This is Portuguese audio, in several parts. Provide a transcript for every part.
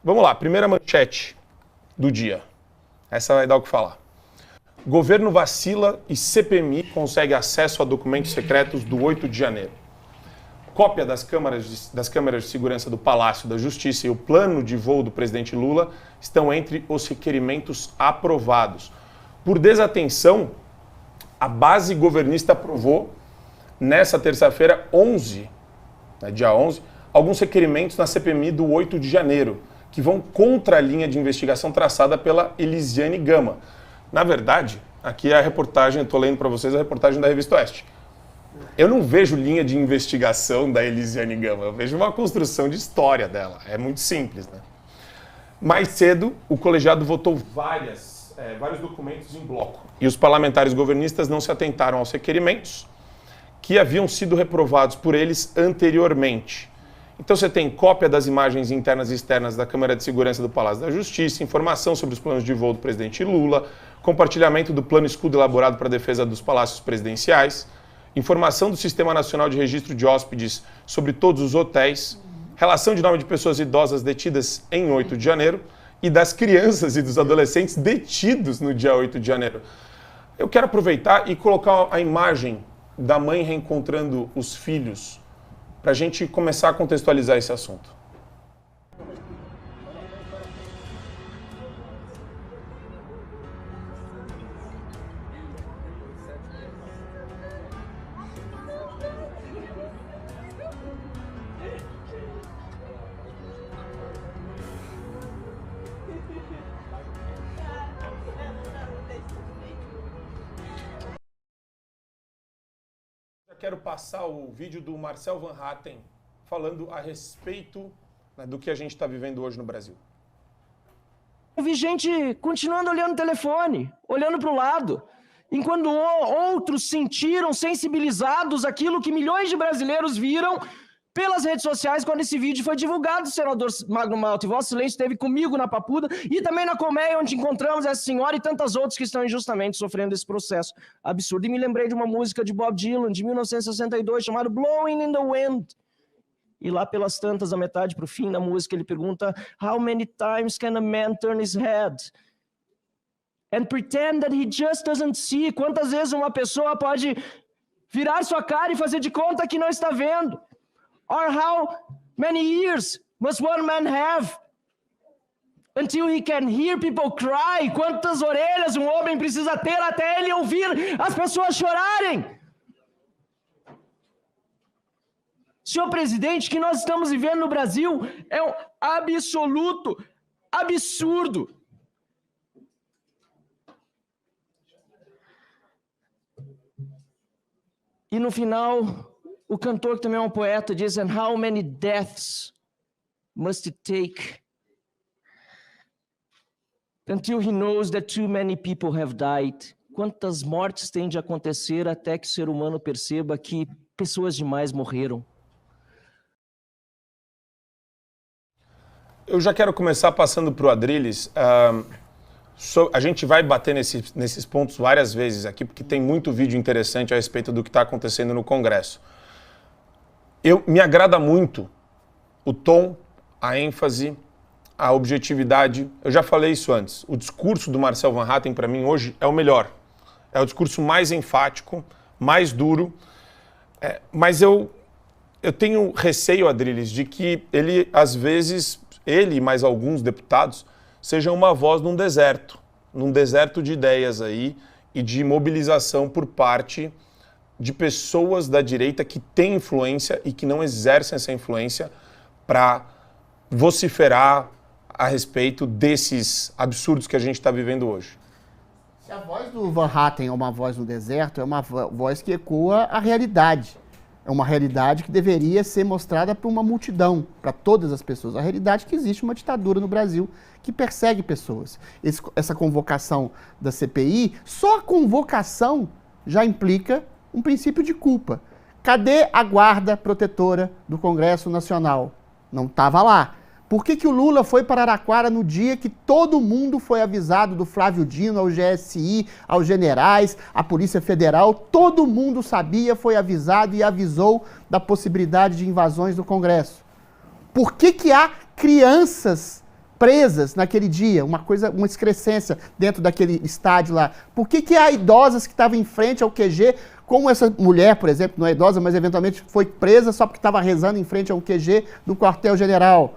Vamos lá, primeira manchete do dia. Essa vai dar o que falar. Governo vacila e CPMI consegue acesso a documentos secretos do 8 de janeiro. Cópia das câmeras de segurança do Palácio da Justiça e o plano de voo do presidente Lula estão entre os requerimentos aprovados. Por desatenção, a base governista aprovou, nessa terça-feira, dia 11, alguns requerimentos na CPMI do 8 de janeiro, que vão contra a linha de investigação traçada pela Elisiane Gama. Na verdade, aqui é a reportagem, estou lendo para vocês a reportagem da Revista Oeste. Eu não vejo linha de investigação da Elisiane Gama, eu vejo uma construção de história dela. É muito simples, né? Mais cedo, o colegiado votou vários documentos em bloco. E os parlamentares governistas não se atentaram aos requerimentos que haviam sido reprovados por eles anteriormente. Então você tem cópia das imagens internas e externas da Câmara de Segurança do Palácio da Justiça, informação sobre os planos de voo do presidente Lula, compartilhamento do plano escudo elaborado para a defesa dos palácios presidenciais, informação do Sistema Nacional de Registro de Hóspedes sobre todos os hotéis, relação de nome de pessoas idosas detidas em 8 de janeiro e das crianças e dos adolescentes detidos no dia 8 de janeiro. Eu quero aproveitar e colocar a imagem da mãe reencontrando os filhos para a gente começar a contextualizar esse assunto. Quero passar o vídeo do Marcel Van Hatten falando a respeito, né, do que a gente está vivendo hoje no Brasil. Eu vi gente continuando olhando o telefone, olhando para o lado, enquanto outros sentiram sensibilizados aquilo que milhões de brasileiros viram pelas redes sociais quando esse vídeo foi divulgado. O senador Magno Malta e Vossa Excelência esteve comigo na Papuda e também na Colmeia, onde encontramos essa senhora e tantas outras que estão injustamente sofrendo esse processo absurdo. E me lembrei de uma música de Bob Dylan, de 1962, chamada Blowing in the Wind. E lá pelas tantas, a metade para o fim da música, ele pergunta: How many times can a man turn his head and pretend that he just doesn't see? Quantas vezes uma pessoa pode virar sua cara e fazer de conta que não está vendo? Or how many ears must one man have until he can hear people cry? Quantas orelhas um homem precisa ter até ele ouvir as pessoas chorarem? Senhor presidente, o que nós estamos vivendo no Brasil é um absoluto absurdo. E no final, o cantor, que também é um poeta, diz: And how many deaths must it take until he knows that too many people have died? Quantas mortes têm de acontecer até que o ser humano perceba que pessoas demais morreram? Eu já quero começar passando para o Adrilles. A gente vai bater nesses pontos várias vezes aqui, porque tem muito vídeo interessante a respeito do que está acontecendo no Congresso. Me agrada muito o tom, a ênfase, a objetividade. Eu já falei isso antes. O discurso do Marcel Van Hatten, para mim, hoje é o melhor. É o discurso mais enfático, mais duro. Mas eu tenho receio, Adrilles, de que ele, às vezes, ele e mais alguns deputados, sejam uma voz num deserto de ideias aí e de mobilização por parte de pessoas da direita que têm influência e que não exercem essa influência para vociferar a respeito desses absurdos que a gente está vivendo hoje. Se a voz do Van Hatten é uma voz no deserto, é uma voz que ecoa a realidade. É uma realidade que deveria ser mostrada para uma multidão, para todas as pessoas. A realidade é que existe uma ditadura no Brasil que persegue pessoas. Essa convocação da CPI, só a convocação já implica um princípio de culpa. Cadê a guarda protetora do Congresso Nacional? Não estava lá. Por que o Lula foi para Araraquara no dia que todo mundo foi avisado, do Flávio Dino, ao GSI, aos generais, à Polícia Federal? Todo mundo sabia, foi avisado e avisou da possibilidade de invasões do Congresso. Por que há crianças presas naquele dia, uma excrescência dentro daquele estádio lá? Por que há idosas que estavam em frente ao QG, como essa mulher, por exemplo, não é idosa, mas eventualmente foi presa só porque estava rezando em frente ao QG do quartel-general?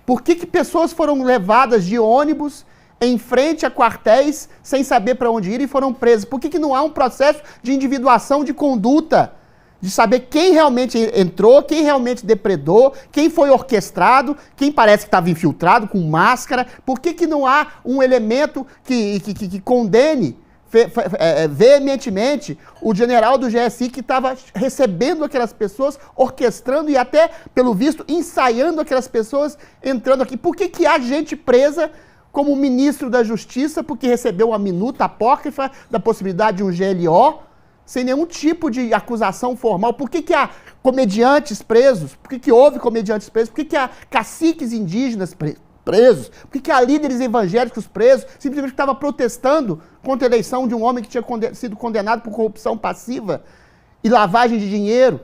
Por que pessoas foram levadas de ônibus em frente a quartéis sem saber para onde ir e foram presas? Por que não há um processo de individuação de conduta? De saber quem realmente entrou, quem realmente depredou, quem foi orquestrado, quem parece que estava infiltrado com máscara. Por que não há um elemento que condene veementemente o general do GSI que estava recebendo aquelas pessoas, orquestrando e até, pelo visto, ensaiando aquelas pessoas entrando aqui? Por que há gente presa como o ministro da Justiça porque recebeu uma minuta apócrifa da possibilidade de um GLO, sem nenhum tipo de acusação formal? Por que há comediantes presos? Por que houve comediantes presos? Por que há caciques indígenas presos? Por que há líderes evangélicos presos? Simplesmente estava protestando contra a eleição de um homem que tinha sido condenado por corrupção passiva e lavagem de dinheiro.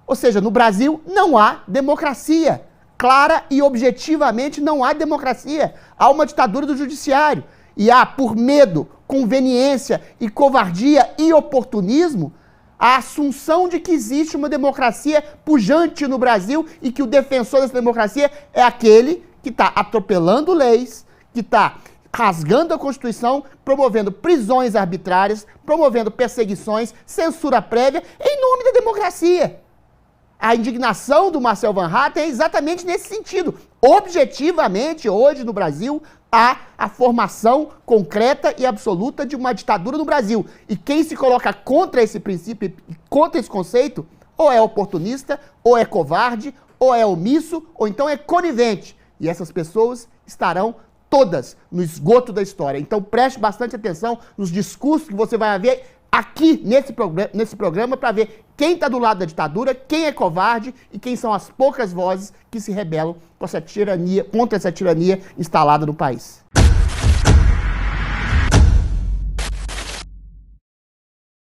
Ou seja, no Brasil não há democracia. Clara e objetivamente não há democracia. Há uma ditadura do judiciário. E há, por medo, conveniência e covardia e oportunismo, a assunção de que existe uma democracia pujante no Brasil e que o defensor dessa democracia é aquele que está atropelando leis, que está rasgando a Constituição, promovendo prisões arbitrárias, promovendo perseguições, censura prévia, em nome da democracia. A indignação do Marcel Van Hatten é exatamente nesse sentido. Objetivamente, hoje no Brasil, há a formação concreta e absoluta de uma ditadura no Brasil. E quem se coloca contra esse princípio, contra esse conceito, ou é oportunista, ou é covarde, ou é omisso, ou então é conivente. E essas pessoas estarão todas no esgoto da história. Então preste bastante atenção nos discursos que você vai ver aqui nesse programa para ver quem está do lado da ditadura, quem é covarde e quem são as poucas vozes que se rebelam contra essa tirania instalada no país.